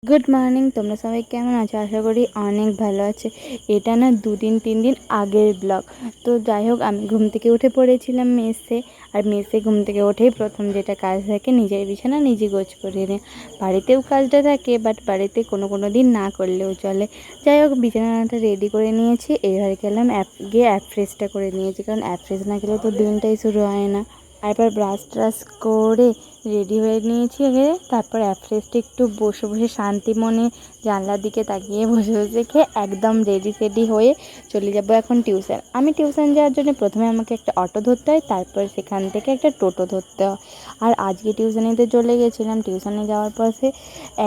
Good morning, তোমরা সবাই কেমন আছো? আশা করি অনেক ভালো আছে। এটা না 2-3 দিন আগের ব্লগ। তো যাই হোক, আমি ঘুম থেকে উঠে পড়েছিলাম মেসে। আর মেসে ঘুম থেকে উঠেই প্রথম যেটা কাজ থাকে, নিজের বিছানা নিজে গোছ করে নিয়ে। বাড়িতেও কাজটা থাকে, বাট বাড়িতে কোনো দিন না করলেও চলে। যাই হোক, বিছানাটা রেডি করে নিয়েছি। এবার গেলাম গিয়ে অ্যাপ ফ্রেশটা করে নিয়েছি, কারণ অ্যাপ ফ্রেশ না গেলে তো দিনটাই শুরু হয় না। তারপর ব্রাশ ট্রাশ করে রেডি হয়ে নিয়েছি আগে। তারপর অ্যাফ্রেশটা একটু বসে বসে শান্তি মনে জানলার দিকে তাকিয়ে বসে বসে খেয়ে একদম রেডি সেডি হয়ে চলে যাব এখন টিউশন। আমি টিউশন যাওয়ার জন্য প্রথমে আমাকে একটা অটো ধরতে হয়, তারপর সেখান থেকে একটা টোটো ধরতে হয়। আর আজকে টিউশনিতে চলে গেছিলাম। টিউশনে যাওয়ার পথে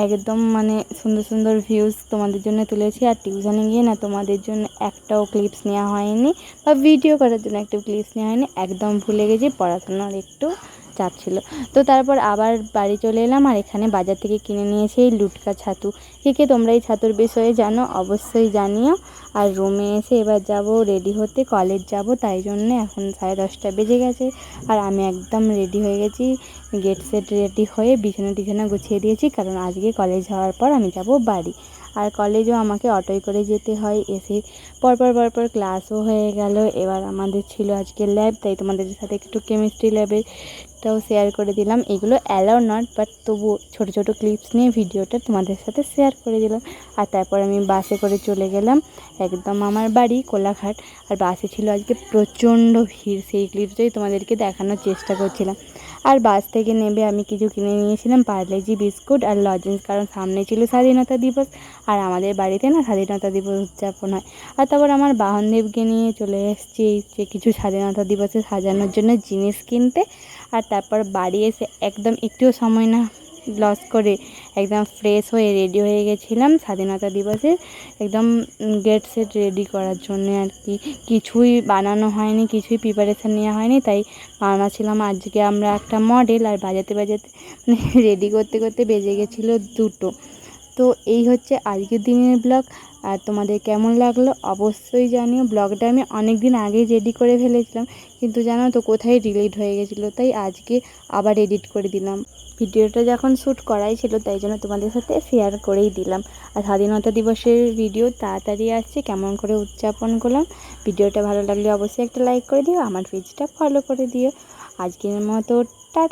একদম সুন্দর সুন্দর ভিউজ তোমাদের জন্য তুলেছি। আর টিউশনে গিয়ে না তোমাদের জন্য একটাও ক্লিপস নেওয়া হয়নি, বা ভিডিও করার জন্য একটা ক্লিপস নেওয়া হয়নি। একদম ভুলে গেছি, পড়াশোনার একটু চাপ ছিল। তো তারপর আবার বাড়ি চলে এলাম। আর এখানে বাজার থেকে কিনে নিয়েছি এই লুটকা ছাতু। কে তোমরা এই ছাতুর বিষয়ে জানো অবশ্যই জানিও। আর রুমে এসে এবার যাব রেডি হতে, কলেজ যাব। তাই জন্যে এখন 10:30 বেজে গেছে। আর আমি একদম রেডি হয়ে গেছি, গেট সেট রেডি হয়ে বিছানা গুছিয়ে দিয়েছি, কারণ আজকে কলেজ হওয়ার পর আমি যাব বাড়ি। আর কলেজও আমাকে অটোয় করে যেতে হয়। এসে পরপর ক্লাসও হয়ে গেল। এবার আমাদের ছিল আজকে ল্যাব, তাই তোমাদের সাথে একটু কেমিস্ট্রি ল্যাবেরটাও শেয়ার করে দিলাম। এগুলো অ্যালাউ নট, বাট তবুও ছোটো ক্লিপস নিয়ে ভিডিওটা তোমাদের সাথে শেয়ার করে দিলাম। আর তারপর আমি বাসে করে চলে গেলাম একদম আমার বাড়ি কোলাঘাট। আর বাসে ছিল আজকে প্রচণ্ড ভিড়, সেই ক্লিপসটাই তোমাদেরকে দেখানোর চেষ্টা করছিলাম। আর বাস থেকে নেমে আমি কিছু কিনে নিয়েছিলাম পার্লেজি বিস্কুট আর লজেন্স, কারণ সামনে ছিল স্বাধীনতা দিবস। আর আমাদের বাড়িতে না স্বাধীনতা দিবস উদযাপন হয়। আর তারপর আমার বাহনদেবকে নিয়ে চলে এসেছি যে কিছু স্বাধীনতা দিবসে সাজানোর জন্য জিনিস কিনতে। আর তারপর বাড়ি এসে একদম একটুও সময় না লস করে একদম ফ্রেশ হয়ে রেডি হয়ে গেছিলাম স্বাধীনতা দিবসে একদম গেট সেট রেডি করার জন্যে। আর কি কিছুই বানানো হয়নি, কিছুই প্রিপারেশান নেওয়া হয়নি, তাই বানাচ্ছিলাম আজকে আমরা একটা মডেল। আর বাজাতে রেডি করতে বেজে গেছিলো 2টো। তো এই হচ্ছে আজকের দিনের ব্লগ। আর তোমাদের কেমন লাগলো অবশ্যই জানিও। ব্লগটা আমি অনেক দিন আগেই রেডি করে ফেলেছিলাম, কিন্তু জানো তো কোথায় ডিলিট হয়ে গেছিলো, তাই আজকে আবার এডিট করে দিলাম। ভিডিওটা যখন শ্যুট করাই ছিল, তাই জন্য তোমাদের সাথে শেয়ার করেই দিলাম। আর স্বাধীনতা দিবসের ভিডিও তাড়াতাড়ি আসছে, কেমন করে উদযাপন করলাম। ভিডিওটা ভালো লাগলে অবশ্যই একটা লাইক করে দিও, আমার পেজটা ফলো করে দিও। আজকের মতো টাটা।